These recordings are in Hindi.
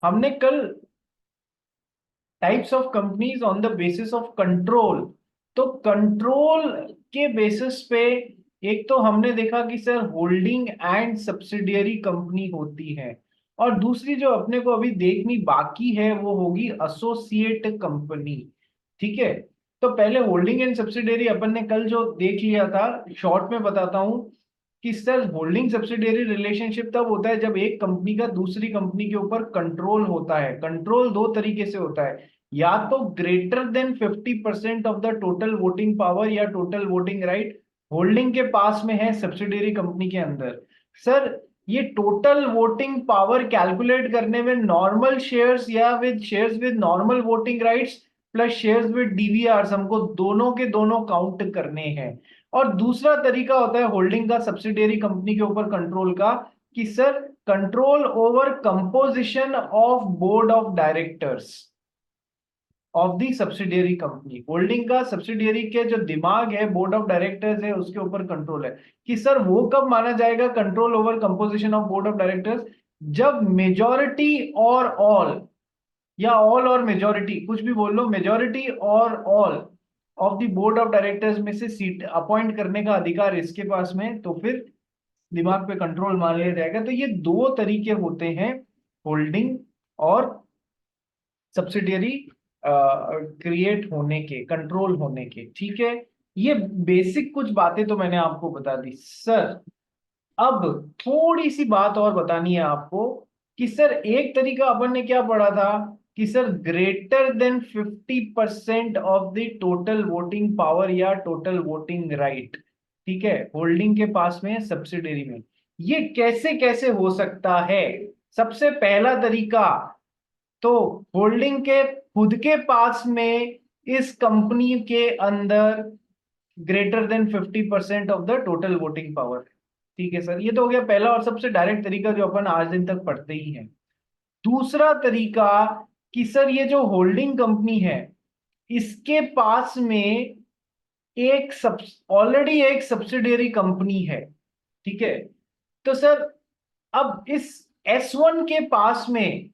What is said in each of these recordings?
हमने कल types of companies on the basis of control, तो कंट्रोल के बेसिस पे एक तो हमने देखा कि sir holding and subsidiary company होती है, और दूसरी जो अपने को अभी देखनी बाकी है वो होगी एसोसिएट कंपनी। ठीक है, तो पहले होल्डिंग एंड सब्सिडियरी अपन ने कल जो देख लिया था, शॉर्ट में बताता हूं कि सर होल्डिंग सब्सिडियरी रिलेशनशिप तब होता है जब एक कंपनी का दूसरी कंपनी के ऊपर कंट्रोल होता है। कंट्रोल दो तरीके से होता है, या तो greater than 50% of the total voting power या टोटल वोटिंग राइट होल्डिंग के पास में है सब्सिडियरी कंपनी के अंदर। सर ये टोटल वोटिंग पावर कैलकुलेट करने में नॉर्मल शेयर्स या with shares with normal voting rights plus shares with DVR हमको दोनों के दोनों काउंट करने हैं। और दूसरा तरीका होता है होल्डिंग का सब्सिडियरी कंपनी के ऊपर कंट्रोल का, कि sir control over composition of board of directors of the subsidiary company. Holding का सब्सिडियरी के जो दिमाग है, बोर्ड ऑफ डायरेक्टर्स है, उसके ऊपर कंट्रोल है। कि सर वो कब माना जाएगा control over composition of board of directors? जब मेजॉरिटी और ऑल, या ऑल और मेजॉरिटी, कुछ भी बोल लो, मेजॉरिटी और all of the board of directors में से सीट अपॉइंट करने का अधिकार इसके पास में, तो फिर दिमाग पे कंट्रोल मान लिया जाएगा। तो ये दो तरीके होते हैं होल्डिंग और सब्सिडियरी क्रिएट होने के, कंट्रोल होने के। ठीक है, ये बेसिक कुछ बातें तो मैंने आपको बता दी सर। अब थोड़ी सी बात और बतानी है आपको कि सर एक तरीका अपन ने क्या पढ़ा था कि sir greater than 50% of the total voting power या टोटल वोटिंग राइट, ठीक है, होल्डिंग के पास में, सब्सिडियरी में। ये कैसे कैसे हो सकता है? सबसे पहला तरीका तो होल्डिंग के खुद के पास में इस कंपनी के अंदर greater than 50% of the total voting power. ठीक है सर, ये तो हो गया पहला और सबसे डायरेक्ट तरीका जो अपन आज दिन तक पढ़ते ही हैं। दूसरा तरीका कि सर ये जो होल्डिंग कंपनी है इसके पास में एक सब ऑलरेडी एक सब्सिडियरी कंपनी है। ठीक है, तो सर अब इस S1 के पास में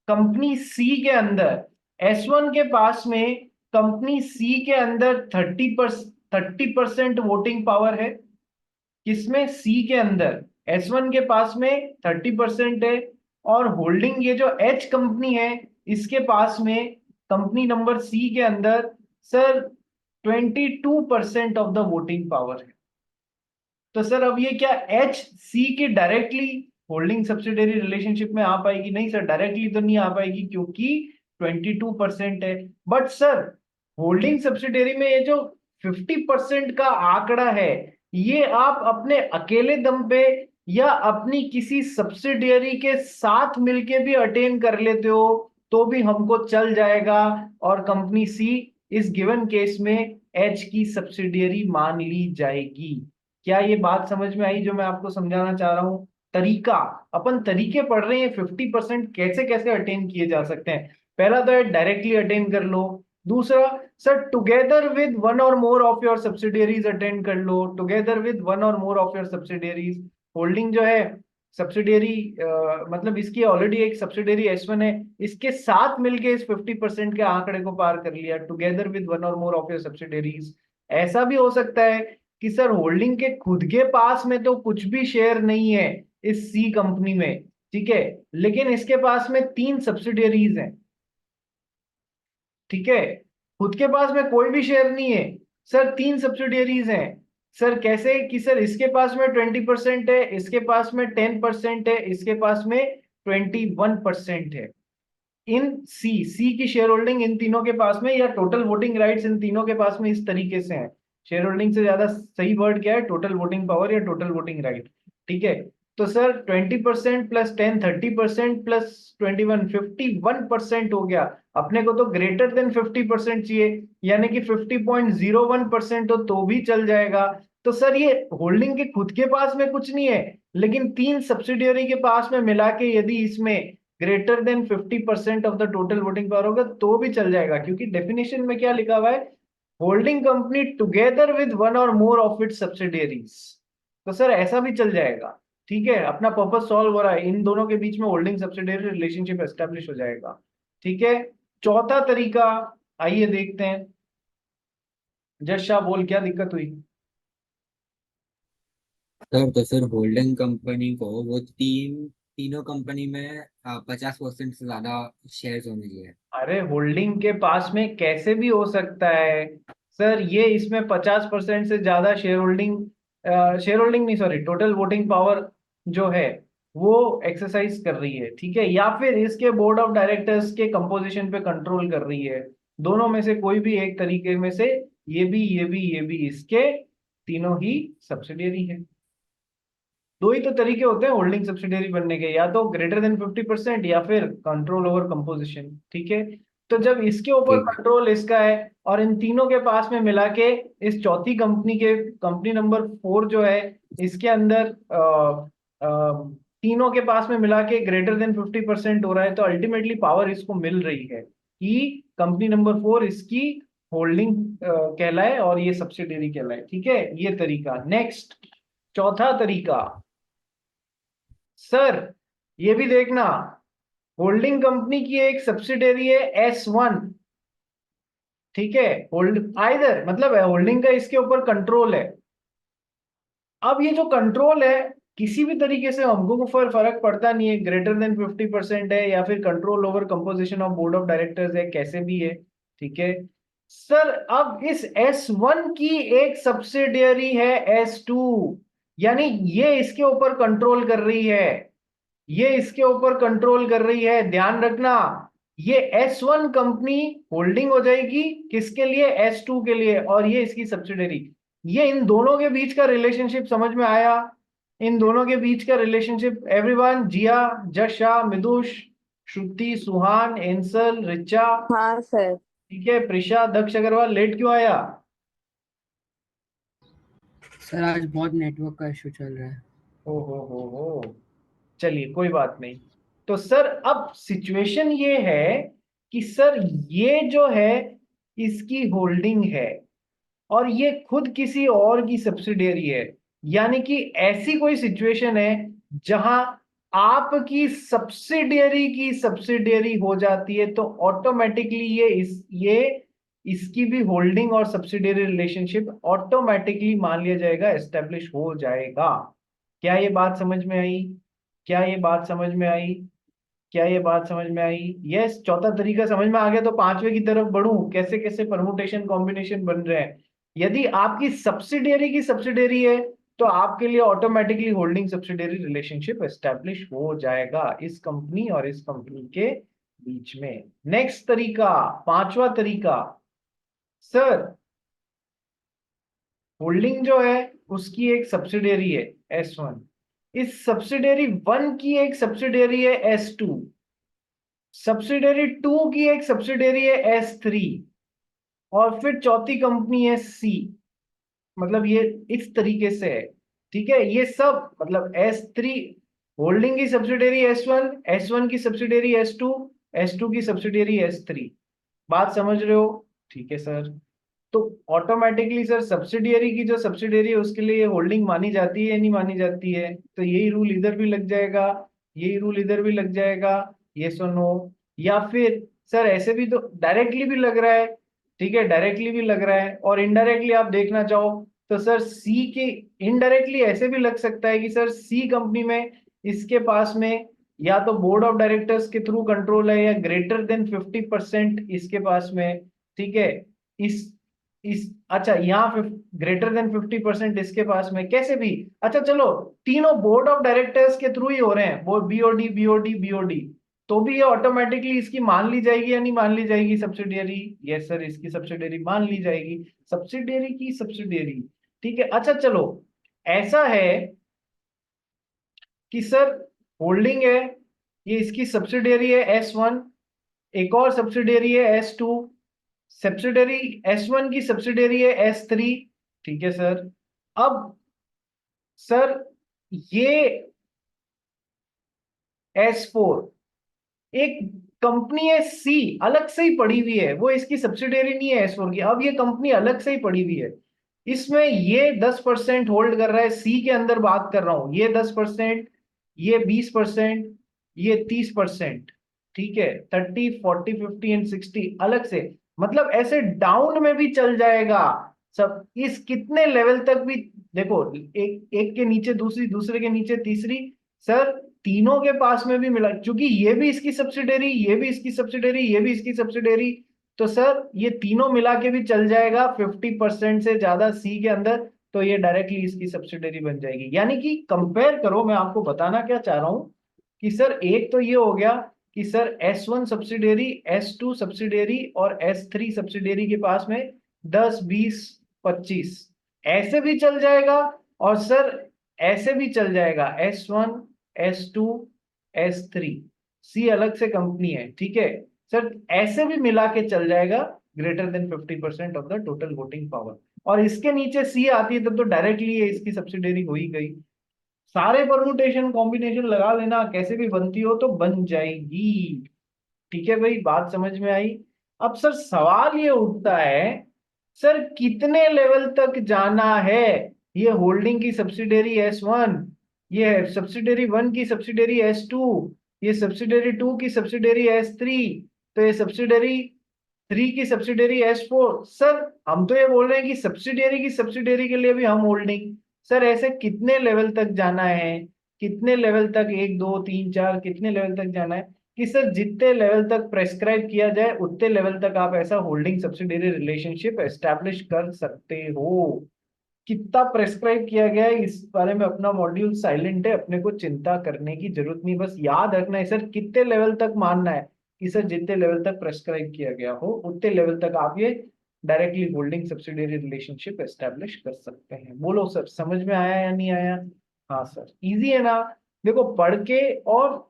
कंपनी सी के अंदर, S1 के पास में कंपनी सी के अंदर 30% वोटिंग पावर है। किसमें? सी के अंदर S1 के पास में 30% है, और होल्डिंग ये जो H कंपनी है इसके पास में कंपनी नंबर सी के अंदर sir 22% of the voting power है। तो सर अब ये क्या एच सी की डायरेक्टली होल्डिंग सब्सिडियरी रिलेशनशिप में आ पाएगी? नहीं सर, डायरेक्टली तो नहीं आ पाएगी क्योंकि 22% है। बट सर होल्डिंग सब्सिडियरी में ये जो 50% का आंकड़ा है ये आप अपने अकेले दम पे या अपनी किसी सब्सिडियरी के साथ मिलके भी अटेन कर लेते हो तो भी हमको चल जाएगा, और कंपनी सी इस गिवन केस में एच की सब्सिडियरी मान ली जाएगी। क्या ये बात समझ में आई जो मैं आपको समझाना चाह रहा हूं? तरीका, अपन तरीके पढ़ रहे हैं 50% कैसे कैसे अटेन किए जा सकते हैं। पहला तो है डायरेक्टली अटेन कर लो। दूसरा sir together with one or more of your subsidiaries attain कर लो, together with one or more of your subsidiaries. Holding जो है सब्सिडियरी मतलब इसकी ऑलरेडी एक सब्सिडियरी S1 है, इसके साथ मिलके इस 50% के आंकड़े को पार कर लिया, together with one or more of your subsidiaries. ऐसा भी हो सकता है कि सर होल्डिंग के खुद के पास में तो कुछ भी शेयर नहीं है इस सी कंपनी में, ठीक है, लेकिन इसके पास में 3 सब्सिडियरीज हैं। ठीक है, खुद के पास में कोई भी शेयर नहीं है सर, 3 सब्सिडियरीज हैं। सर कैसे? कि सर इसके पास में 20% है, इसके पास में 10% है, इसके पास में 21% है। इन सी की शेयर होल्डिंग इन तीनों के पास में, या टोटल वोटिंग राइट्स इन तीनों के पास में इस तरीके से है। शेयर होल्डिंग से ज्यादा सही वर्ड क्या है? टोटल वोटिंग पावर या टोटल वोटिंग राइट। ठीक है, तो सर 20% प्लस 10 30% प्लस 21 51% हो गया। अपने को तो ग्रेटर देन 50% चाहिए, यानी कि 50.01% हो तो भी चल जाएगा। तो सर ये होल्डिंग के खुद के पास में कुछ नहीं है, लेकिन 3 सब्सिडियरी के पास में मिला के यदि इसमें greater than 50% of the total voting power होगा तो भी चल जाएगा, क्योंकि डेफिनेशन में क्या लिखा हुआ है? Holding company together with one or more of its subsidiaries. तो सर ऐसा भी चल जाएगा। ठीक है, अपना पर्पस सॉल्व हो रहा है, इन दोनों के बीच में होल्डिंग सब्सिडियरी रिलेशनशिप एस्टेब्लिश हो जाएगा। ठीक है, चौथा तरीका आइए देखते हैं। जश शाह बोल, क्या दिक्कत हुई? सर तो फिर होल्डिंग कंपनी को वो तीनों कंपनी में 50% से ज्यादा शेयर्स होने चाहिए। अरे होल्डिंग के पास में कैसे भी हो सकता है सर, ये इसमें 50% से ज्यादा शेयर होल्डिंग नहीं, सॉरी, टोटल वोटिंग पावर जो है वो एक्सरसाइज कर रही है। ठीक है, या फिर इसके बोर्ड ऑफ डायरेक्टर्स के कंपोजिशन पे कंट्रोल कर रही है। दोनों में से कोई भी एक तरीके में से, ये भी इसके तीनों ही सब्सिडियरी है। दो ही तो तरीके होते हैं होल्डिंग सब्सिडियरी बनने के, या तो ग्रेटर देन 50% या फिर कंट्रोल ओवर कंपोजिशन। ठीक है, तो जब इसके ऊपर ठीक है। कंट्रोल इसका है और इन तीनों के पास में मिला के इस चौथी कंपनी के कंपनी नंबर 4 जो है इसके अंदर तीनों के पास में मिला के ग्रेटर देन 50% हो रहा है, तो अल्टीमेटली पावर इसको मिल रही है कि कंपनी नंबर 4 इसकी होल्डिंग कहलाए और ये सब्सिडियरी कहलाए। ठीक है, ये तरीका। नेक्स्ट, चौथा तरीका सर, ये भी देखना, होल्डिंग कंपनी की एक सब्सिडियरी है S1। ठीक है, होल्ड आइदर मतलब है होल्डिंग का इसके ऊपर कंट्रोल है। अब ये जो कंट्रोल है किसी भी तरीके से हमको को फर्क पड़ता नहीं है, ग्रेटर देन 50% है या फिर control over composition of board of directors है, कैसे भी है। ठीक है सर, अब इस S1 की एक सब्सिडियरी है S2, यानी ये इसके ऊपर कंट्रोल कर रही है, ये इसके ऊपर कंट्रोल कर रही है। ध्यान रखना, ये S1 कंपनी होल्डिंग हो जाएगी किसके लिए, S2 के लिए, और ये इसकी सब्सिडियरी। ये इन दोनों के बीच का रिलेशनशिप समझ में आया? इन दोनों के बीच का रिलेशनशिप एवरीवन, जिया, जशा, मिदुष, श्रुति, सुहान, एंसल, रिचा, हाँ सर। ठीक है, प्रिशा, दक्ष अग्रवाल, लेट क्यों आया? सर आज बहुत नेटवर्क का इशू चल रहा है। ओ हो, चलिए कोई बात नहीं। तो सर अब सिचुएशन ये है कि सर ये जो है इसकी होल्डिंग है और ये खुद किसी और की सब्सिडियरी है, यानी कि ऐसी कोई सिचुएशन है जहां आपकी सब्सिडियरी की सब्सिडियरी हो जाती है, तो ऑटोमेटिकली ये इसकी भी होल्डिंग और सब्सिडियरी रिलेशनशिप ऑटोमेटिकली मान लिया जाएगा, एस्टेब्लिश हो जाएगा। क्या ये बात समझ में आई? क्या ये बात समझ में आई? क्या ये बात समझ में आई? यस, चौथा तरीका समझ में आ गया, तो पांचवे की तरफ बढ़ूं, कैसे कैसे परमुटेशन कॉम्बिनेशन बन रहे हैं। यदि आपकी सब्सिडियरी की सब्सिडियरी है तो आपके लिए automatically holding subsidiary relationship establish हो जाएगा इस कंपनी और इस कंपनी के बीच में। नेक्स्ट तरीका, पांचवा तरीका सर, होल्डिंग जो है उसकी एक सब्सिडियरी है S1, इस सब्सिडियरी 1 की एक सब्सिडियरी है S2, सब्सिडियरी 2 की एक सब्सिडियरी है S3, और फिर चौथी कंपनी है C। मतलब ये इस तरीके से है। ठीक है, ये सब मतलब S3 होल्डिंग की सब्सिडियरी S1, S1 की सब्सिडियरी S2, S2 की सब्सिडियरी S3। बात समझ रहे हो? ठीक है सर, तो ऑटोमेटिकली सर सब्सिडियरी की जो सब्सिडियरी है उसके लिए होल्डिंग मानी जाती है या नहीं मानी जाती है? तो यही रूल इधर भी लग जाएगा, यही रूल इधर भी लग जाएगा, ये सो नो। या फिर सर ऐसे भी तो डायरेक्टली भी लग रहा है। ठीक है, डायरेक्टली भी लग रहा है, और इनडायरेक्टली आप देखना चाहो तो सर सी के इनडायरेक्टली ऐसे भी लग सकता है कि सर सी कंपनी में इसके पास में या तो बोर्ड ऑफ डायरेक्टर्स के थ्रू कंट्रोल है या ग्रेटर देन 50% इसके पास में। ठीक है, इस अच्छा, यहाँ ग्रेटर देन 50% इसके पास में, कैसे भी। अच्छा चलो, तीनों बोर्ड ऑफ डायरेक्टर्स के थ्रू ही हो रहे हैं, वो बीओडी बीओडी बीओडी, तो भी ये ऑटोमेटिकली इसकी मान ली जाएगी या नहीं मान ली जाएगी सब्सिडियरी? यस सर, इसकी सब्सिडियरी मान ली जाएगी, सब्सिडियरी की सब्सिडियरी। ठीक है, अच्छा चलो, ऐसा है कि सर होल्डिंग है, ये इसकी सब्सिडियरी है S1, एक और सब्सिडियरी है S2, सब्सिडियरी S1 की सब्सिडियरी है S3। ठीक है सर, अब सर ये S4 एक कंपनी है C, अलग से ही पड़ी हुई है, वो इसकी सब्सिडियरी नहीं है S4 की, अब ये कंपनी अलग से ही पड़ी हुई है। इसमें ये 10% होल्ड कर रहा है, सी के अंदर बात कर रहा हूं, ये 10%, ये 20%, ये 30%। ठीक है, 30, 40, 50 एंड 60 अलग से, मतलब ऐसे डाउन में भी चल जाएगा सब। इस कितने लेवल तक भी देखो, एक एक के नीचे दूसरी, दूसरे के नीचे तीसरी, सर तीनों के पास में भी मिला, क्योंकि ये भी इसकी सब्सिडरी, ये भी इसकी सब्सिडरी, ये भी इसकी सब्सिडरी, तो सर ये तीनों मिला के भी चल जाएगा 50% से ज्यादा सी के अंदर, तो ये डायरेक्टली इसकी सब्सिडरी बन जाएगी। यानी कि कंपेयर करो, मैं आपको बताना क्या चाह रहा हूं कि सर एक तो ये हो गया कि sir S1 subsidiary, S2 subsidiary और S3 सब्सिडरी के पास में 10, 20, 25 ऐसे भी चल जाएगा, और सर ऐसे भी चल जाएगा S1, S2, S3, सी अलग से कंपनी है, ठीक है सर, ऐसे भी मिला के चल जाएगा greater than 50% of the total voting power. और इसके नीचे सी आती है तब तो डायरेक्टली ये इसकी सब्सिडरी हो ही गई। सारे परमुटेशन कॉम्बिनेशन लगा लेना, कैसे भी बनती हो तो बन जाएगी। ठीक है भाई, बात समझ में आई। अब सर सवाल ये उठता है, सर कितने लेवल तक जाना है ये होल्डिंग की सब्सिडरी S1, ये सब्सिडरी 1 की सब्सिडरी S2, ये सब्सिडरी 2 की सब्सिडरी S3, तो ये सब्सिडरी 3 की सब्सिडरी S4। सर हम तो ये बोल रहे हैं कि सब्सिडरी की सब्सिडरी के लिए भी हम होल्डिंग, सर ऐसे कितने लेवल तक जाना है, कितने लेवल तक, 1, 2, 3, 4, कितने लेवल तक जाना है कि सर जितने लेवल तक प्रेस्क्राइब किया जाए उतने लेवल तक आप ऐसा होल्डिंग सब्सिडरी रिलेशनशिप एस्टैब्लिश कर सकते हो। कितना प्रेस्क्राइब किया गया है इस बारे में अपना मॉड्यूल साइलेंट है, अपने को चिंता करने की जरूरत नहीं, बस याद रखना है सर कितने लेवल तक मानना है कि सर जितने लेवल तक प्रेस्क्राइब किया गया हो उतने लेवल तक आप ये directly holding subsidiary relationship establish कर सकते हैं। बोलो सर, समझ में आया या नहीं आया? हाँ सर, इजी है ना? देखो पढ़ के और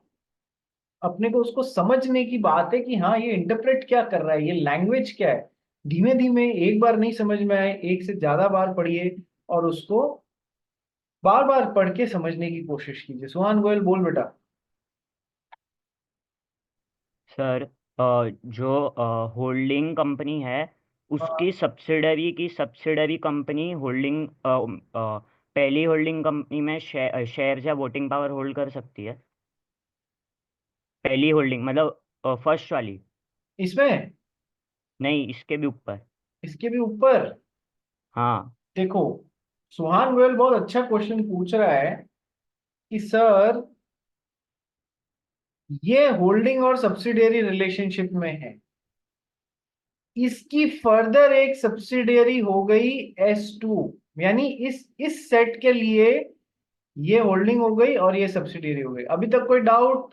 अपने को उसको समझने की बात है कि हाँ ये इंटरप्रेट क्या कर रहा है, ये लैंग्वेज क्या है। धीमे धीमे, एक बार नहीं समझ में आए एक से ज्यादा बार पढ़िए और उसको बार बार पढ़ के समझने की कोशिश कीजिए। सुहान गोयल बोल बेटा। सर जो होल्डिंग कंपनी है उसकी सब्सिडरी की सब्सिडरी कंपनी होल्डिंग पहली होल्डिंग कंपनी में शेयर या वोटिंग पावर होल्ड कर सकती है। पहली होल्डिंग मतलब फर्स्ट वाली, इसमें, नहीं इसके भी ऊपर। इसके भी ऊपर, हाँ देखो सुहान गोयल बहुत अच्छा क्वेश्चन पूछ रहा है कि सर ये होल्डिंग और सब्सिडियरी रिलेशनशिप में है, इसकी फर्दर एक सब्सिडियरी हो गई S2, यानी इस सेट के लिए ये होल्डिंग हो गई और ये सब्सिडियरी हो गई। अभी तक कोई डाउट?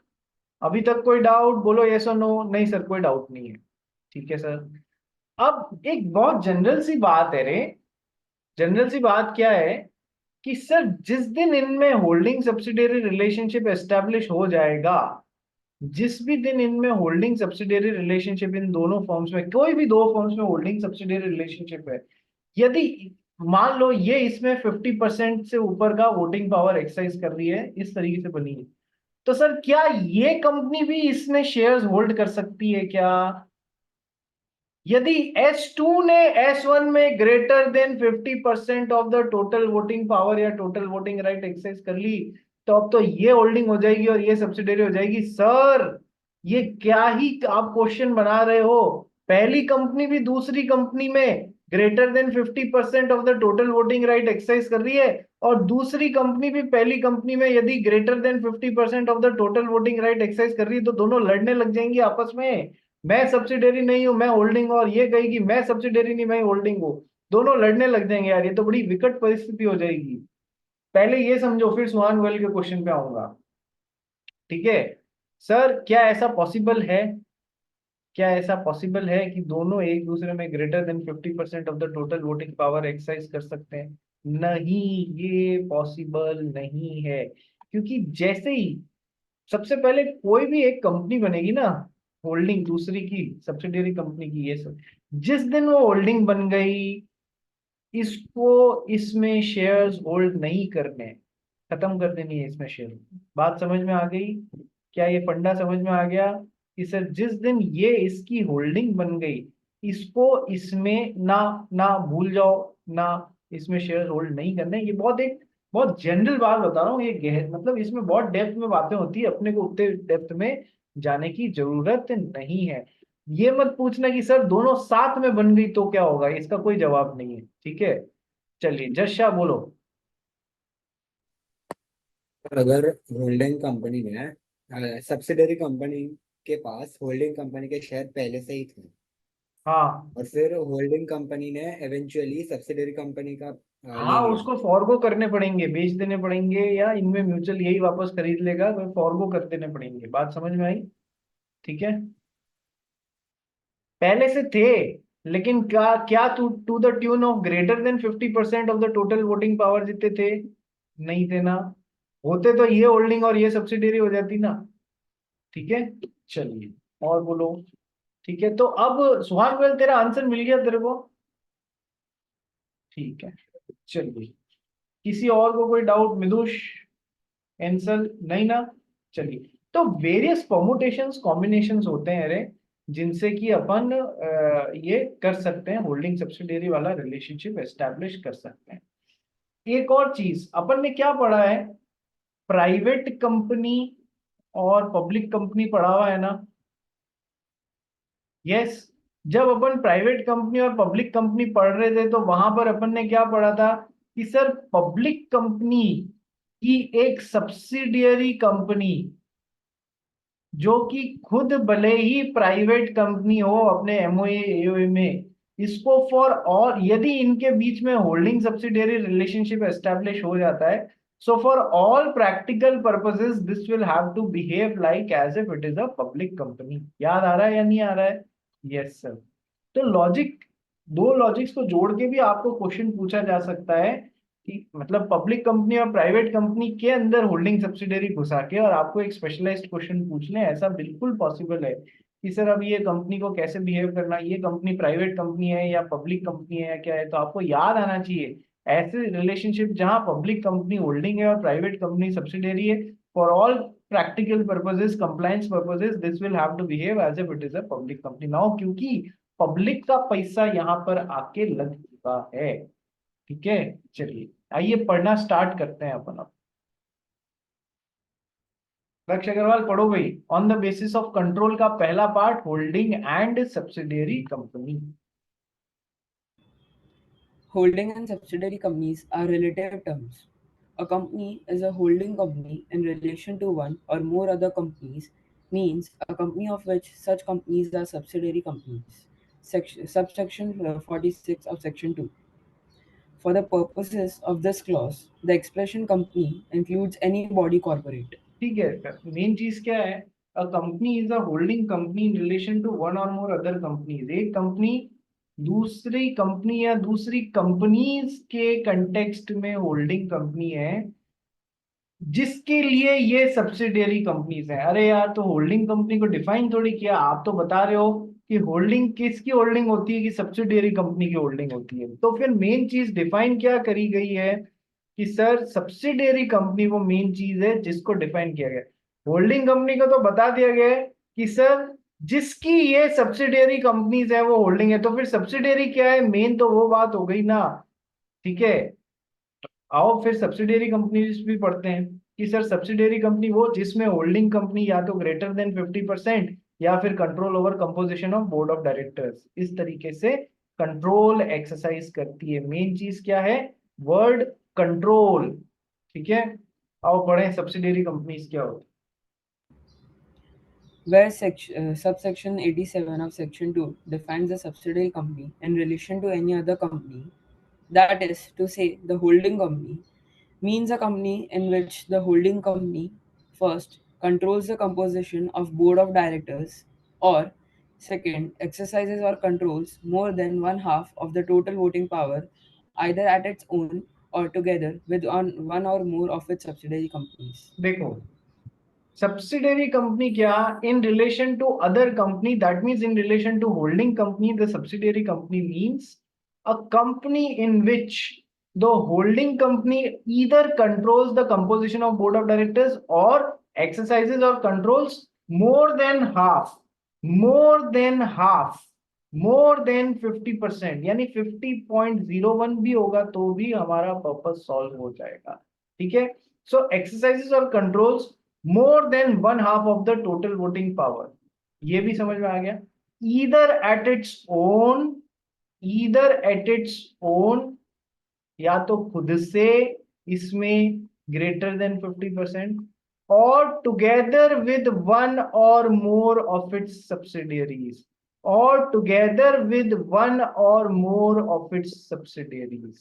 अभी तक कोई डाउट? बोलो यस और नो। नहीं सर कोई डाउट नहीं है, ठीक है सर। अब एक बहुत जनरल सी बात है रे, जनरल सी बात क्या है कि सर जिस दिन इनमें होल्डिंग सब्सिडियरी रिलेशनशिप एस्टेब्लिश हो जाएगा, जिस भी दिन इनमें होल्डिंग सब्सिडियरी रिलेशनशिप, इन दोनों फॉर्म्स में, कोई भी दो फॉर्म्स में होल्डिंग सब्सिडियरी रिलेशनशिप है, यदि मान लो ये इसमें 50% से ऊपर का वोटिंग पावर एक्सरसाइज कर रही है, इस तरीके से बनी है, तो सर क्या ये कंपनी भी इसमें शेयर्स होल्ड कर सकती है क्या? यदि S2 ने S1 में greater than 50% of the total voting power या टोटल वोटिंग राइट एक्सरसाइज कर ली, तो अब तो ये होल्डिंग हो जाएगी और ये सब्सिडियरी हो जाएगी। सर ये क्या ही आप क्वेश्चन बना रहे हो? पहली कंपनी भी दूसरी कंपनी में greater than 50% of the total voting right exercise कर रही है, और दूसरी कंपनी भी पहली कंपनी में यदि greater than 50% of the total voting right exercise कर रही है, तो दोनों लड़ने लग जाएंगी आपस में। मैं सब्सिडियरी नहीं हूं, मैं होल्डिंग, और ये कहेगी मैं सब्सिडियरी नहीं, मैं होल्डिंग हूं। दोनों लड़ने लग जाएंगे यार, ये तो बड़ी विकट परिस्थिति हो जाएगी। पहले ये समझो, फिर सुहान गोयल के क्वेश्चन पे आऊंगा। ठीक है सर, क्या ऐसा पॉसिबल है, क्या ऐसा पॉसिबल है कि दोनों एक दूसरे में greater than 50% of the total voting power exercise कर सकते हैं? नहीं, ये पॉसिबल नहीं है, क्योंकि जैसे ही सबसे पहले कोई भी एक कंपनी बनेगी ना, होल्डिंग दूसरी की सब्सिडियरी कंपनी की, ये सब जिस दिन वो होल्डिंग बन गई, इसको इसमें शेयर्स होल्ड नहीं करने, खत्म कर देनी है इसमें शेयर। बात समझ में आ गई? क्या ये फंडा समझ में आ गया कि सर जिस दिन ये इसकी होल्डिंग बन गई, इसको इसमें ना ना भूल जाओ, ना इसमें शेयर होल्ड नहीं करने। ये बहुत जनरल बात बता रहा हूँ, ये गहर मतलब इसमें बहुत डेप्थ में बातें होती है, अपने को उतने डेप्थ में जाने की जरूरत नहीं है। ये मत पूछना कि सर दोनों साथ में बन गई तो क्या होगा, इसका कोई जवाब नहीं है, ठीक है। चलिए जश शाह बोलो। अगर होल्डिंग कंपनी में सब्सिडरी कंपनी के पास होल्डिंग कंपनी के शेयर पहले से ही थे, हाँ और फिर होल्डिंग कंपनी ने एवेंचुअली सब्सिडरी कंपनी का ले हाँ, लिया। उसको फॉरगो करने पड़ेंगे, बेच देने पड़ेंगे, या इनमें म्यूचुअल यही वापस खरीद लेगा तो फॉरगो कर देने पड़ेंगे। बात समझ में आई? ठीक है, पहले से थे, लेकिन क्या क्या to the tune of greater than 50% of the total voting power जितने थे? नहीं थे ना। होते तो ये होल्डिंग और ये सब्सिडियरी हो जाती ना। ठीक है, चलिए और बोलो। ठीक है, तो अब सुहान गोयल तेरा आंसर मिल गया तेरे को? ठीक है, चलिए किसी और को कोई डाउट? मिदुष, एंसल, नहीं ना? चलिए, तो वेरियस परमुटेशंस कॉम्बिनेशंस होते हैं अरे, जिनसे कि अपन ये कर सकते हैं, होल्डिंग सब्सिडियरी वाला रिलेशनशिप एस्टेब्लिश कर सकते हैं। एक और चीज अपन ने क्या पढ़ा है, प्राइवेट कंपनी और पब्लिक कंपनी पढ़ा हुआ है ना? यस। जब अपन प्राइवेट कंपनी और पब्लिक कंपनी पढ़ रहे थे तो वहां पर अपन ने क्या पढ़ा था कि सर पब्लिक कंपनी की एक सब्सिडियरी कंपनी, जो कि खुद भले ही प्राइवेट कंपनी हो अपने एमओए एओए में, इसको फॉर, और यदि इनके बीच में होल्डिंग सब्सिडियरी रिलेशनशिप एस्टेब्लिश हो जाता है, so for all practical purposes this will have to behave like as if it is a public company. याद आ रहा है या नहीं आ रहा है? Yes sir. तो लॉजिक, दो लॉजिक्स को जोड़ के भी आपको क्वेश्चन पूछा जा सकता है कि मतलब पब्लिक कंपनी और प्राइवेट कंपनी के अंदर होल्डिंग सब्सिडियरी घुसा के और आपको एक स्पेशलाइज्ड क्वेश्चन पूछ ले, ऐसा बिल्कुल पॉसिबल है कि सर अब ये कंपनी को कैसे बिहेव करना, ये कंपनी प्राइवेट कंपनी है या पब्लिक कंपनी है या क्या है। तो आपको याद आना चाहिए ऐसे रिलेशनशिप जहां पब्लिक कंपनी होल्डिंग है और प्राइवेट कंपनी सब्सिडियरी है, for all practical purposes, compliance purposes, this will have to behave as if it is a public company now, क्योंकि पब्लिक का पैसा यहाँ पर आके लग चुका है। ठीक है, चलिए आइए पढ़ना स्टार्ट करते हैं अपन अब। लक्ष्य अग्रवाल पढ़ो भाई, on the basis of control का पहला part, holding and subsidiary company. Holding and subsidiary companies are relative terms. A company is a holding company in relation to one or more other companies, means a company of which such companies are subsidiary companies. Subsection 46 of Section 2. For the purposes of this clause, the expression company includes any body corporate. ठीक है, मेन चीज क्या है, a company is a holding company in relation to one or more other companies. एक कंपनी दूसरी कंपनी या दूसरी कंपनीज के कंटेक्स्ट में होल्डिंग कंपनी है, जिसके लिए ये सब्सिडियरी कंपनीज है। अरे यार, तो होल्डिंग कंपनी को डिफाइन थोड़ी किया, आप तो बता रहे हो कि होल्डिंग किसकी होल्डिंग होती है, कि सब्सिडियरी कंपनी की होल्डिंग होती है। तो फिर मेन चीज डिफाइन क्या करी गई है कि सर सब्सिडियरी कंपनी वो मेन चीज है जिसको डिफाइन किया गया। होल्डिंग कंपनी को तो बता दिया गया है कि सर जिसकी ये सब्सिडियरी कंपनीज है वो होल्डिंग है, तो फिर सब्सिडियरी क्या है, मेन तो वो बात हो गई ना। ठीक है, आओ फिर सब्सिडियरी कंपनीज भी पढ़ते हैं कि सर सब्सिडियरी कंपनी वो जिसमें होल्डिंग कंपनी या तो ग्रेटर देन 50% या फिर control over composition of board of directors, इस तरीके से कंट्रोल एक्सरसाइज करती है। मेन चीज क्या है, वर्ड कंट्रोल। ठीक है, आओ पढ़ें सब्सिडियरी कंपनीज क्या होती Where subsection 87 of Section 2 defines a subsidiary company in relation to any other company, that is to say, the holding company, means a company in which the holding company first controls the composition of board of directors, or second exercises or controls more than one half of the total voting power, either at its own or together with one or more of its subsidiary companies. है। देखो, सब्सिडियरी कंपनी क्या, in relation to other company, that means in relation to holding company the subsidiary company means a company in which the holding company either controls the composition of board of directors or exercises or controls more than half more than 50%, यानी 50.01 भी होगा तो भी हमारा पर्पस सॉल्व हो जाएगा। ठीक है, सो एक्सरसाइजेस और controls more than 1/2 of the total voting power, ये भी समझ में आ गया। Either at its own, either at its own, या तो खुद से इसमें ग्रेटर देन 50%, और together with one or more of its subsidiaries, और together with one or more of its subsidiaries.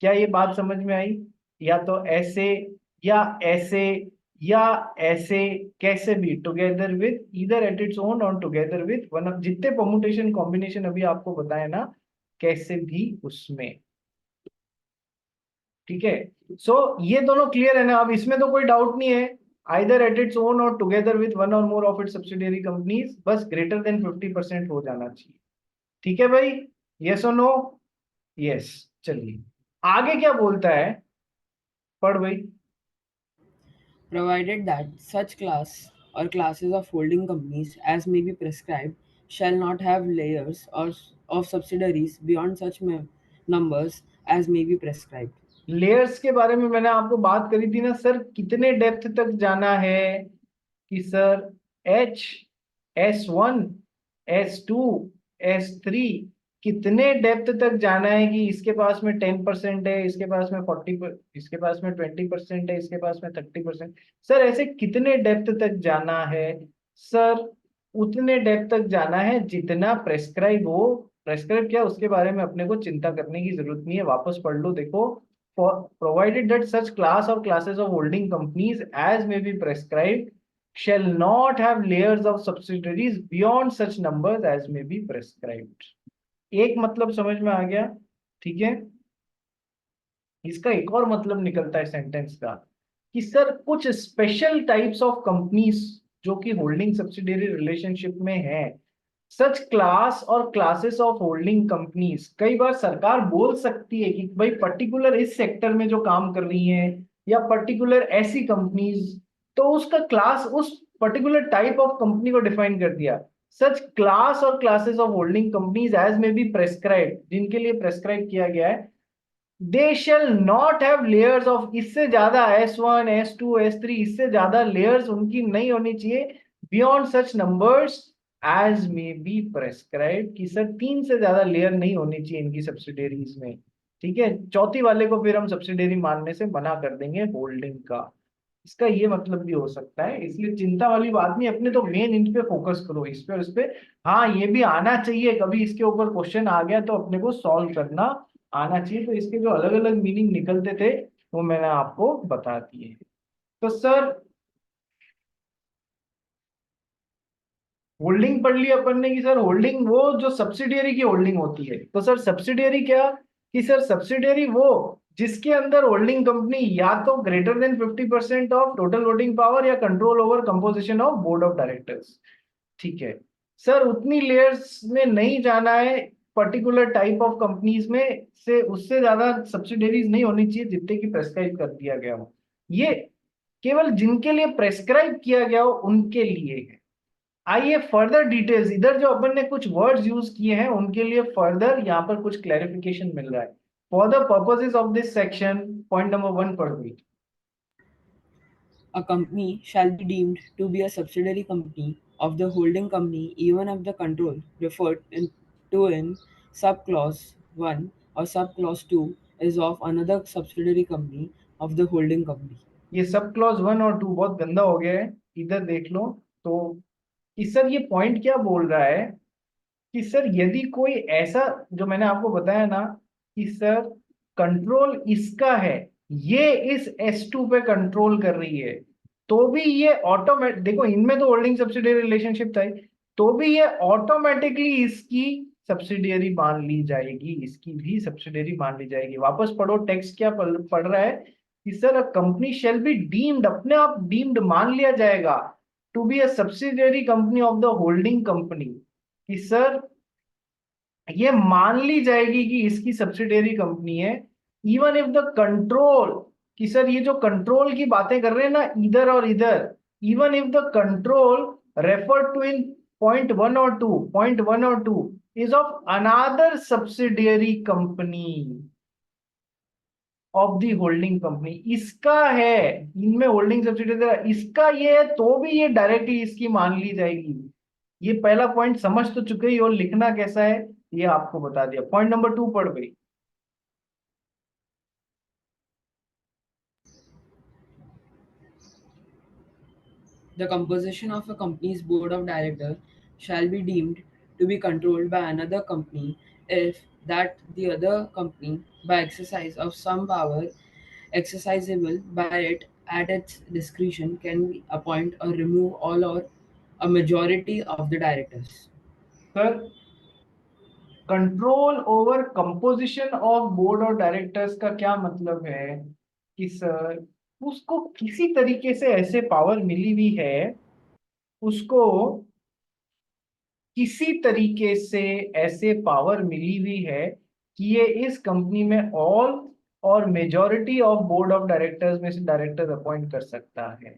क्या ये बात समझ में आई? या तो ऐसे या ऐसे या ऐसे, कैसे भी, together with, either at its own और टुगेदर विद वन ऑफ, जितने परमुटेशन कॉम्बिनेशन अभी आपको बताया ना, कैसे भी उसमें। ठीक है, सो ये दोनों क्लियर है ना? अब इसमें तो कोई डाउट नहीं है, आइदर एट इट्स ओन और together with one or more of its subsidiary companies, बस ग्रेटर देन 50% हो जाना चाहिए। ठीक है भाई, यस और नो? यस। चलिए आगे क्या बोलता है, पढ़ भाई। Provided that such class or classes of holding companies as may be prescribed shall not have layers or of subsidiaries beyond such numbers as may be prescribed. Layers के बारे में मैंने आपको बात करी थी ना सर, कितने डेप्थ तक जाना है, कि सर S1, S2, S3, कितने डेप्थ तक जाना है, कि इसके पास में 10% है, इसके पास में 40%, इसके पास में 20% है, इसके पास में 30%। सर ऐसे कितने डेप्थ तक जाना है? सर उतने डेप्थ तक जाना है जितना प्रेस्क्राइब हो। प्रेस्क्राइब क्या, उसके बारे में अपने को चिंता करने की जरूरत नहीं है, वापस पढ़ लो, देखो। Provided that such class or classes of holding companies as may be prescribed shall not have layers of subsidiaries beyond such numbers as may be prescribed. एक मतलब समझ में आ गया? ठीक है, इसका एक और मतलब निकलता है सेंटेंस का, कि सर कुछ स्पेशल टाइप्स ऑफ कंपनीज जो कि होल्डिंग सब्सिडियरी रिलेशनशिप में है, सच class or classes of holding companies, कई बार सरकार बोल सकती है कि भाई पर्टिकुलर इस सेक्टर में जो काम कर रही हैं, या पर्टिकुलर ऐसी कंपनीज, तो उसका क्लास उस पर्टिकुलर टाइप ऑफ कंपनी को डिफाइन कर दिया। Such class or classes of holding companies as may be prescribed, जिनके लिए प्रेस्क्राइब किया गया है, they shall not have layers of, इससे ज्यादा S1, S2, S3, इससे ज्यादा लेयर्स उनकी नहीं होनी चाहिए, beyond such numbers as may be prescribed, कि सर 3 से ज्यादा लेयर नहीं होनी चाहिए इनकी सब्सिडियरीज में। ठीक है, चौथी वाले को फिर हम सब्सिडियरी मानने से मना कर देंगे होल्डिंग का। इसका ये मतलब भी हो सकता है, इसलिए चिंता वाली बात नहीं, अपने तो मेन इन पे फोकस करो, इस पे उस पे। हाँ ये भी आना चाहिए, कभी इसके ऊपर क्वेश्चन आ गया तो अपने को सॉल्व करना आना चाहिए। तो इसके जो अलग अलग मीनिंग निकलते थे वो मैंने आपको बता दिए। तो सर होल्डिंग पढ़ ली अपन ने, कि सर होल्डिंग वो जो सब्सिडियरी की होल्डिंग होती है। तो सर सब्सिडियरी क्या, कि सर सब्सिडियरी वो जिसके अंदर होल्डिंग कंपनी या तो greater than 50% of total voting power, या control over composition of board of directors. ठीक है सर, उतनी लेयर्स में नहीं जाना है, पर्टिकुलर टाइप ऑफ कंपनीज में से उससे ज्यादा सब्सिडियरीज नहीं होनी चाहिए जितने की प्रेस्क्राइब कर दिया गया हो। ये केवल जिनके लिए प्रेस्क्राइब किया गया हो उनके लिए है। आइए फर्दर डिटेल्स, इधर जो अपन ने कुछ वर्ड्स यूज किए हैं उनके लिए फर्दर यहाँ पर कुछ क्लैरिफिकेशन मिल रहा है। For the purposes of this section, point number 1 पढ़ ली। A company shall be deemed to be a subsidiary company of the holding company even if the control referred to in subclause 1 or subclause 2 is of another subsidiary company of the holding company. ये सब क्लॉज 1 और 2 बहुत गंदा हो गया है, इधर देख लो। तो कि सर ये पॉइंट क्या बोल रहा है, कि सर यदि कोई ऐसा, जो मैंने आपको बताया ना, कि सर कंट्रोल इसका है, ये इस S2 पे कंट्रोल कर रही है, तो भी ये ऑटोमेटिक, देखो इनमें तो होल्डिंग सब्सिडियरी रिलेशनशिप था ही, तो भी ये ऑटोमेटिकली इसकी सब्सिडियरी मान ली जाएगी, इसकी भी सब्सिडियरी मान ली जाएगी। वापस पढ़ो टेक्स्ट, क्या पढ़ रहा है, कि sir a company shall be deemed, अपने आप डीम्ड मान लिया जाएगा, to be a subsidiary company of the holding company, कि सर ये मान ली जाएगी कि इसकी सब्सिडियरी कंपनी है, इवन इफ द कंट्रोल, कि सर ये जो कंट्रोल की बातें कर रहे हैं ना इधर और इधर, even if the control refer to in .1 or 2 is of another subsidiary company of the holding company, इसका है, इनमें होल्डिंग सब्सिडियरी इसका ये है, तो भी ये डायरेक्टली इसकी मान ली जाएगी। ये पहला पॉइंट समझ तो चुके ही, और लिखना कैसा है ये आपको बता दिया। पॉइंट नंबर 2 पढ़ भाई। The composition of a company's board of directors shall be deemed to be controlled by another company if that the other company, by exercise of some power exercisable by it at its discretion, can appoint or remove all or a majority of the directors. Sir, control over composition of board of directors का क्या मतलब है कि सर उसको किसी तरीके से ऐसे पावर मिली हुई है, उसको किसी तरीके से ऐसे पावर मिली हुई है कि ये इस कंपनी में ऑल और majority of board of directors में से डायरेक्टर अपॉइंट कर सकता है।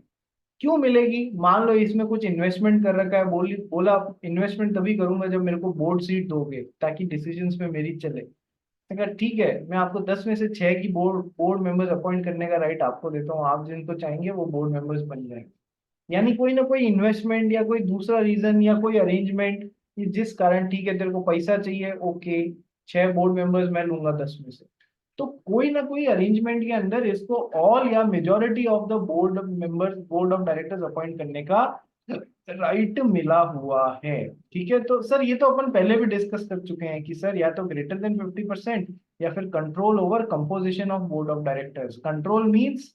क्यों मिलेगी? मान लो इसमें कुछ इन्वेस्टमेंट कर रखा है, बोला इन्वेस्टमेंट तभी करूंगा जब मेरे को बोर्ड सीट दोगे ताकि डिसीजंस में मेरी चले। अगर ठीक है, मैं आपको 10 में से 6 की बोर्ड मेंबर्स अपॉइंट करने का राइट आपको देता हूँ, आप जिनको चाहेंगे वो बोर्ड मेंबर्स बन जाएंगे। यानी कोई ना कोई इन्वेस्टमेंट या कोई दूसरा रीजन या कोई अरेंजमेंट, जिस कारण ठीक है तेरे को पैसा चाहिए, ओके 6 बोर्ड मेंबर्स मैं लूंगा 10 में से, तो कोई ना कोई अरेंजमेंट के अंदर इसको ऑल या majority of the board members, board of directors appoint करने का राइट मिला हुआ है। ठीक है, तो सर ये तो अपन पहले भी डिस्कस कर चुके हैं कि सर या तो ग्रेटर देन 50% या फिर control over composition of board of directors. Control means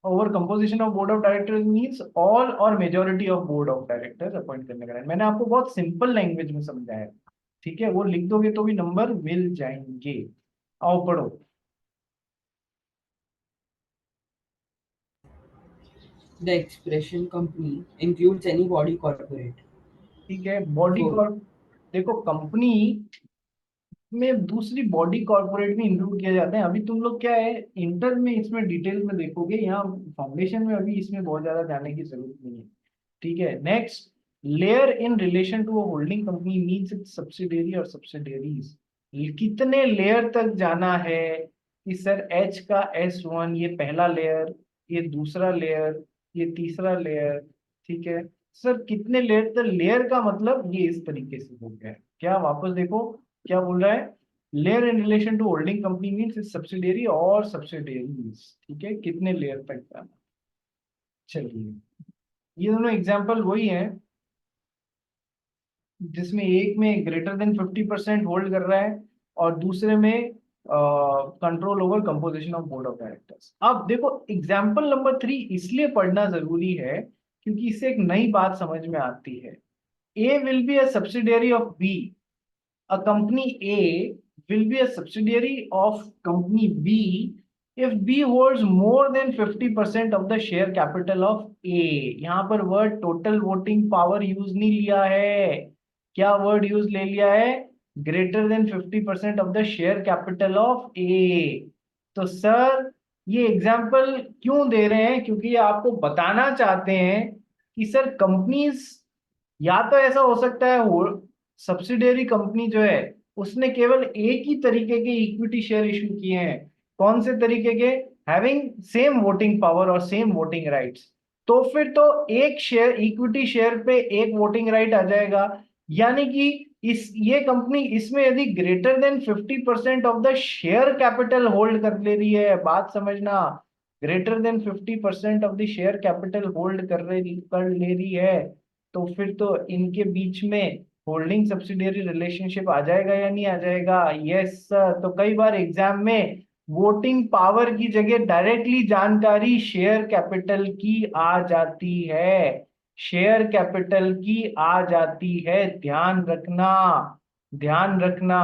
over composition of board of directors means all और majority of board of directors appoint करने का राइट। मैंने आपको बहुत सिंपल लैंग्वेज में समझाया, ठीक है, वो लिख दोगे तो भी नंबर मिल जाएंगे। आओ पढ़ो। The expression company includes any body corporate. ठीक है, बॉडी कॉर्प, देखो कंपनी में दूसरी बॉडी कॉर्पोरेट भी इंक्लूड किया जाता है। अभी तुम लोग क्या है इंटर में इसमें डिटेल में देखोगे, यहाँ फाउंडेशन में अभी इसमें बहुत ज्यादा जाने की जरूरत नहीं है। ठीक है, next, layer in relation to a holding company means its subsidiary or subsidiaries. कितने लेयर तक जाना है कि सर एच का S1 ये पहला लेयर, ये दूसरा लेयर, ये तीसरा लेयर। ठीक है सर, कितने लेयर तक? लेयर का मतलब ये इस तरीके से हो गया है। क्या वापस देखो क्या बोल रहा है, layer in relation to holding company means its subsidiary or subsidiaries. ठीक है, कितने लेयर तक जाना। चलिए, ये दोनों एग्जांपल वही हैं जिसमें एक में ग्रेटर देन 50% होल्ड कर रहा है और दूसरे में control over composition of board of directors. अब देखो एग्जाम्पल नंबर 3 इसलिए पढ़ना जरूरी है क्योंकि इससे एक नई बात समझ में आती है। A will be a subsidiary of B, a company A will be a subsidiary of company B if B holds more than 50% of the share capital of A। यहाँ पर word total voting power use नहीं लिया है, क्या वर्ड यूज ले लिया है? Greater than 50% of the share capital of A. तो सर ये एग्जाम्पल क्यों दे रहे हैं? क्योंकि ये आपको बताना चाहते हैं कि सर कंपनीज, या तो ऐसा हो सकता है सब्सिडियरी कंपनी जो है उसने केवल एक ही तरीके के इक्विटी शेयर इशू किए हैं। कौन से तरीके के? हैविंग सेम वोटिंग पावर और सेम वोटिंग राइट्स। तो फिर तो एक शेयर, इक्विटी शेयर पे एक वोटिंग राइट आ जाएगा। यानी कि इस ये कंपनी इसमें यदि greater than 50% of the share capital hold कर ले रही है, बात समझना, greater than 50% of the share capital hold कर ले रही है, तो फिर तो इनके बीच में होल्डिंग सब्सिडियरी रिलेशनशिप आ जाएगा या नहीं आ जाएगा? Yes sir. तो कई बार एग्जाम में वोटिंग पावर की जगह डायरेक्टली जानकारी शेयर कैपिटल की आ जाती है, शेयर कैपिटल की आ जाती है, ध्यान रखना, ध्यान रखना।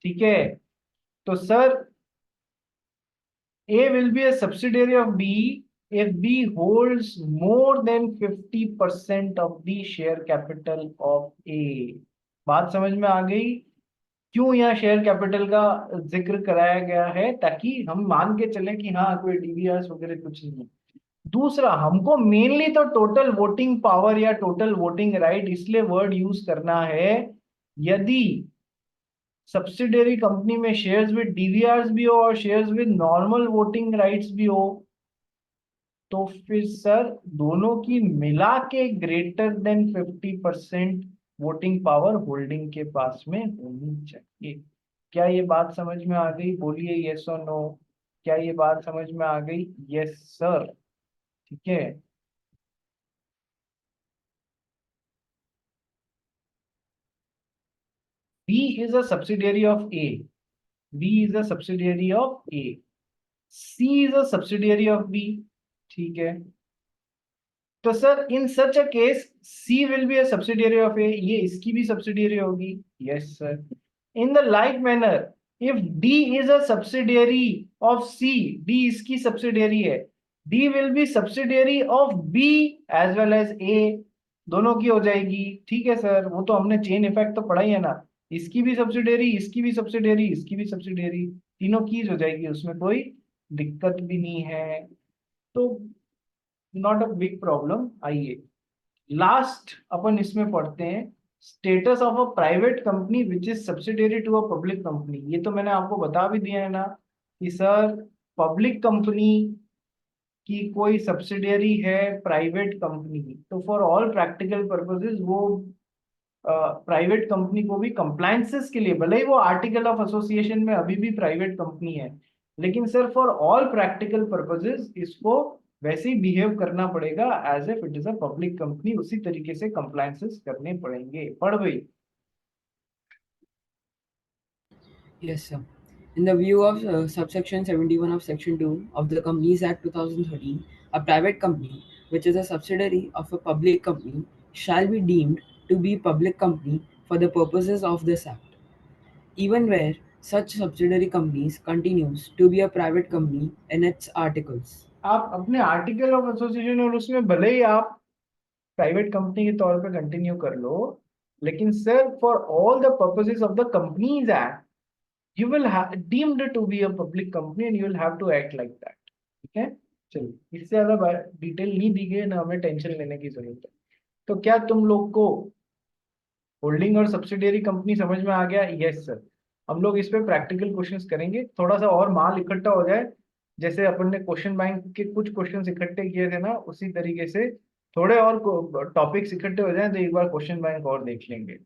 ठीक है, तो sir A will be a subsidiary of B if B holds more than 50% of the share capital of A। बात समझ में आ गई? क्यों यहाँ शेयर कैपिटल का जिक्र कराया गया है? ताकि हम मान के चलें कि हाँ कोई डीवीआरएस वगैरह कुछ नहीं है। दूसरा, हमको मेनली तो टोटल वोटिंग पावर या टोटल वोटिंग राइट इसलिए वर्ड यूज करना है, यदि सब्सिडियरी कंपनी में शेयर्स विद डीवीआरस भी हो और shares with normal voting rights भी हो, तो फिर सर दोनों की मिला के greater than 50% voting power holding के पास में होनी चाहिए। क्या ये बात समझ में आ गई? बोलिए यस और नो। क्या ये बात समझ में आ गई? Yes sir. ठीक है। B is a subsidiary of A. B is a subsidiary of A. C is a subsidiary of B. ठीक है। तो sir in such a case C will be a subsidiary of A. ये इसकी भी subsidiary होगी। Yes sir. In the like manner, if D is a subsidiary of C, D इसकी subsidiary है, D will be subsidiary of B as well as A. दोनों की हो जाएगी। ठीक है सर, वो तो हमने चेन इफेक्ट तो पढ़ा ही है ना, इसकी भी सब्सिडियरी, इसकी भी सब्सिडियरी, इसकी भी सब्सिडियरी, तीनों की हो जाएगी, उसमें कोई दिक्कत भी नहीं है। तो नॉट अ बिग प्रॉब्लम। आइए लास्ट अपन इसमें पढ़ते हैं, status of a private company which is subsidiary to a public company. ये तो मैंने आपको बता भी दिया है ना कि सर पब्लिक कंपनी की कोई सब्सिडियरी है प्राइवेट कंपनी की, तो फॉर ऑल प्रैक्टिकल पर्पसेस वो प्राइवेट कंपनी को भी कंप्लायंसेस के लिए, भले ही वो आर्टिकल ऑफ एसोसिएशन में अभी भी प्राइवेट कंपनी है, लेकिन sir for all practical purposes इसको वैसे ही बिहेव करना पड़ेगा as if it is a public company, उसी तरीके से कंप्लायंसेस करने पड़ेंगे। पढ़ भाई। Yes, sir. In the view of subsection 71 of section 2 of the Companies Act 2013, a private company which is a subsidiary of a public company shall be deemed to be public company for the purposes of this act, even where such subsidiary companies continues to be a private company in its articles. आप अपने आर्टिकल ऑफ एसोसिएशन और उसमें भले ही आप प्राइवेट कंपनी के तौर पे कंटिन्यू कर लो, लेकिन sir for all the purposes of the companies act you will have deemed to be a public company and you will have to act like that। ठीक है, चलिए इससे ज्यादा डिटेल नहीं दी गई ना, हमें टेंशन लेने की जरूरत है। तो क्या तुम लोग को होल्डिंग और सब्सिडियरी कंपनी समझ में आ गया? Yes sir. हम लोग इस पे प्रैक्टिकल क्वेश्चंस करेंगे, थोड़ा सा और माल इकट्ठा हो जाए, जैसे अपन ने क्वेश्चन बैंक के कुछ क्वेश्चंस इकट्ठे किए थे ना, उसी तरीके से थोड़े और टॉपिक्स इकट्ठे हो जाए तो एक बार क्वेश्चन बैंक और देख लेंगे।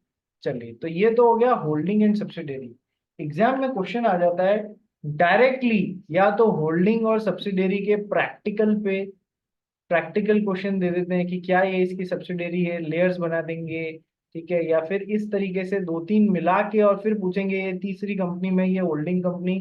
चलिए, तो ये तो हो गया होल्डिंग एंड सब्सिडियरी। एग्जाम में क्वेश्चन आ जाता है डायरेक्टली या तो होल्डिंग और सब्सिडियरी के प्रैक्टिकल पे, प्रैक्टिकल क्वेश्चन दे देते हैं कि क्या ये इसकी सब्सिडियरी है, लेयर्स बना देंगे। ठीक है, या फिर इस तरीके से दो तीन मिला के और फिर पूछेंगे ये तीसरी कंपनी में ये holding company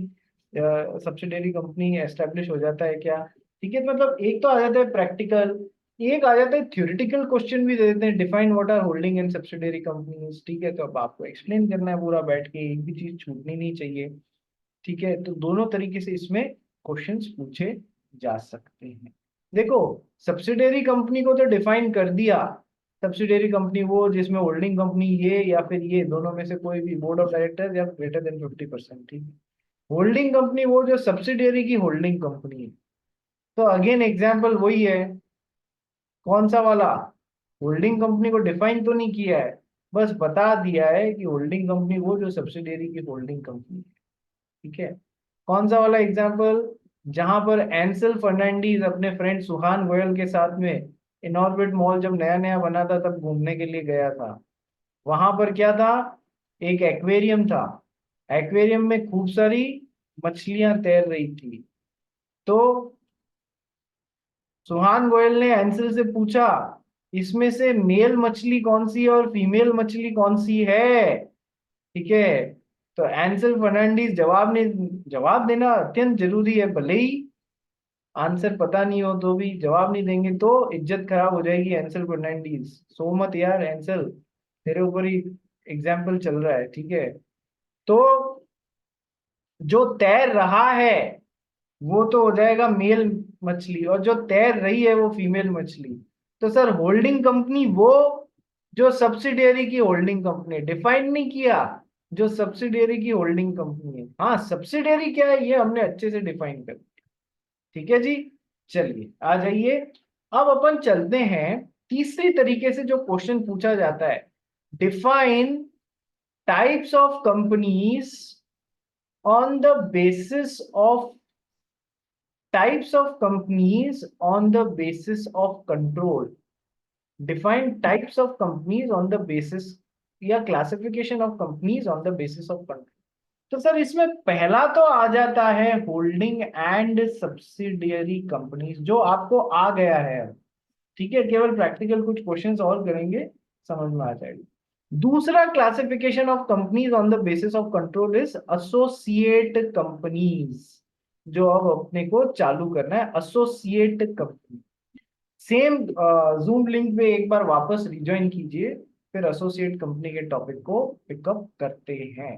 subsidiary company establish हो जाता है क्या। ठीक है, तो मतलब एक तो आ जाता है प्रैक्टिकल, एक आ जाता है थ्योरेटिकल क्वेश्चन भी दे देते हैं, define what are holding and subsidiary companies. ठीक है, तो अब आपको एक्सप्लेन करना है पूरा बैठ के, एक भी चीज छूटनी नहीं चाहिए। ठीक है, तो दोनों तरीके से इसमें क्वेश्चंस पूछे जा सकते हैं। देखो, सब्सिडियरी कंपनी को तो डिफाइन कर दिया, सब्सिडियरी कंपनी वो जिसमें होल्डिंग कंपनी ये या फिर ये दोनों में से कोई भी बोर्ड ऑफ डायरेक्टर्स या ग्रेटर देन 50%। ठीक है, होल्डिंग कंपनी वो जो सब्सिडियरी की होल्डिंग कंपनी है। तो अगेन एग्जाम्पल वही है, कौन सा वाला? होल्डिंग कंपनी को डिफाइन तो नहीं किया है, बस बता दिया है कि होल्डिंग कंपनी वो जो सब्सिडियरी की होल्डिंग कंपनी है। ठीक है, कौन सा वाला एग्जाम्पल? जहां पर एंसल फर्नांडीज अपने फ्रेंड सुहान गोयल के साथ में इनऑर्बिट मॉल जब नया नया बना था तब घूमने के लिए गया था। वहां पर क्या था? एक एक्वेरियम था, एक्वेरियम में खूब सारी मछलियां तैर रही थी। तो सुहान गोयल ने एंसल से पूछा इसमें से मेल मछली कौन सी है और फीमेल मछली कौन सी है। ठीक है, तो एंसल फर्नांडीज जवाब देना अत्यंत जरूरी है, भले ही आंसर पता नहीं हो तो भी जवाब नहीं देंगे तो इज्जत खराब हो जाएगी एंसल फर्नांडीज। सो मत यार एंसल, तेरे ऊपर ही एग्जाम्पल चल रहा है। ठीक है, तो जो तैर रहा है वो तो हो जाएगा मेल मछली और जो तैर रही है वो फीमेल मछली। तो सर होल्डिंग कंपनी वो जो सब्सिडियरी की होल्डिंग कंपनी, डिफाइन नहीं किया, जो सब्सिडियरी की होल्डिंग कंपनी है। हाँ, सब्सिडियरी क्या है ये हमने अच्छे से डिफाइन कर दिया। ठीक है जी, चलिए आ जाइए, अब अपन चलते हैं तीसरी तरीके से जो क्वेश्चन पूछा जाता है, define types of companies on the basis of types of companies on the basis of control. Define types of companies on the basis या classification of companies on the basis of control. तो सर इसमें पहला तो आ जाता है होल्डिंग एंड सब्सिडियरी कंपनीज, जो आपको आ गया है अब, ठीक है, केवल प्रैक्टिकल कुछ क्वेश्चंस और करेंगे, समझ में आ जाएगी। दूसरा classification of companies on the basis of control is associate companies, जो अब अपने को चालू करना है, associate company. Same zoom link पे एक बार वापस रिज्वाइन कीजिए, फिर एसोसिएट कंपनी के टॉपिक को पिकअप करते हैं।